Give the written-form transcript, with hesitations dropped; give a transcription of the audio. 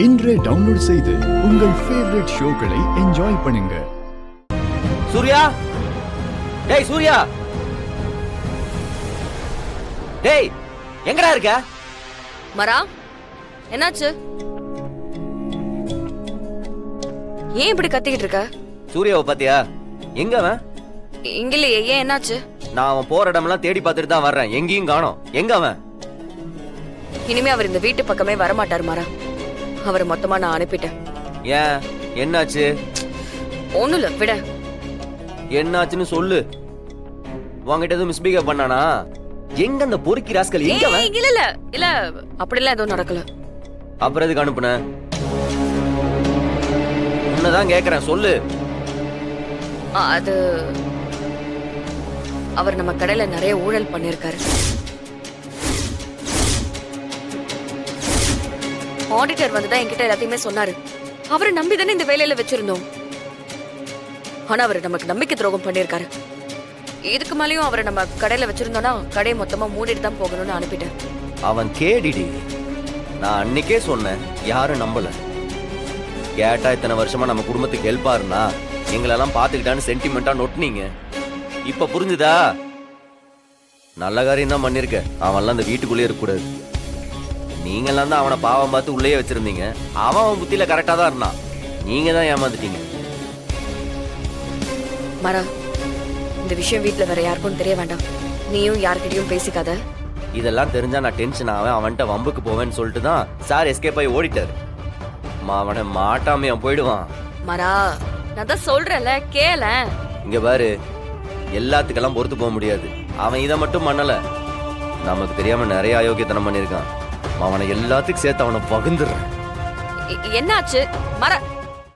இன்றே டவுன்லோட் செய்து உங்கள் ஃபேவரட் ஷோக்களை என்ஜாய் பண்ணுங்க. சூர்யா, டேய் சூர்யா, டேய் எங்கடா இருக்க? மரா, என்னாச்சு? ஏன் இப்படி கத்திக்கிட்டு இருக்க? சூர்யாவை பாத்தியா? எங்க அவன்? இங்க இல்லையே, ஏன் என்னாச்சு? நான் அவன் போற இடமெல்லாம் தேடி பார்த்துட்டு தான் வர்றேன், எங்கேயும் காணோம். எங்க அவன்? இனிமே அவர் இந்த வீட்டு பக்கமே வரமாட்டார் மரா. அவரை மொத்தமா நான் அனுப்பிட்டேன். ஏன், என்னாச்சு? ஒண்ணும் இல்ல, விட. என்னாச்சுன்னு சொல்லு. உன்கிட்ட எதுவும் மிஸ்பிஹேவ் பண்ணானா? எங்க அந்த பொறுக்கி ராஸ்கல்? எங்க அவன்? இல்ல இல்ல இல்ல, அப்படிலாம் எதுவும் நடக்கல. அப்புறம் எதுக்கு அனுப்புன? உன்னதான் கேக்குறேன், சொல்லு. அது அவர் நம்ம கடையில நிறைய ஊழல் பண்ணிருக்காரு. ஆடிட்டர் வந்துதான் என்கிட்ட எல்லாத்தையுமே சொன்னாரு. அவரை நம்பிதானே இந்த வேலையில வச்சிருந்தோம். ஆனா அவர் நமக்கு நம்பிக்கை துரோகம் பண்ணிருக்காரு. இதுக்கு மேலயும் அவரை நம்ம கடையில வச்சிருந்தோம்னா கடையை மொத்தமா மூடிட்டு தான் போகணும்னு அனுப்பிட்டேன். அவன் கேடிடி. நான் அன்னைக்கே சொன்னேன், யாரும் நம்பல. கேட்டா இத்தனை வருஷமா நம்ம குடும்பத்துக்கு ஹெல்ப்பா இருந்தா எங்களெல்லாம் பாத்துக்கிட்டான்னு சென்டிமெண்டா நொட்டினீங்க. இப்ப புரிஞ்சுதா? நல்ல காரியம் தான் பண்ணிருக்க. அவன்லாம் அந்த வீட்டுக்குள்ளே இருக்கக்கூடாது. நீங்க எல்லாம் தான் அவனை பாவம் பார்த்து உள்ளே வச்சிருந்தீங்க. அவன் புத்தியில கரெக்டா தான் இருந்தான். நீங்க தான் ஏமாந்துட்டீங்க. மரா, இந்த விஷயம் வீட்டுல வேற யாருக்கும் தெரிய வேண்டாம். நீயும் யார்கிட்டயும் பேசிக்காத. இதெல்லாம் தெரிஞ்சா நான் டென்ஷன் ஆவேன், அவன்கிட்ட வம்புக்கு போவேன்னு சொல்லிட்டு தான் சார் எஸ்கேப் ஆகி ஓடிட்டாரு. அவனை மாட்டாமையா போயிடுவான். மரா, நான் தான் சொல்றேன்ல, கேள. இங்க பாரு, எல்லாத்துக்கெல்லாம் பொறுத்து போக முடியாது. அவன் இதை மட்டும் பண்ணல, நமக்கு தெரியாம நிறைய அயோக்கியத்தனம் பண்ணிருக்கான். அவனை எல்லாத்துக்கும் சேர்த்து அவனை பகிர்ந்துடுறேன். என்னாச்சு மரா?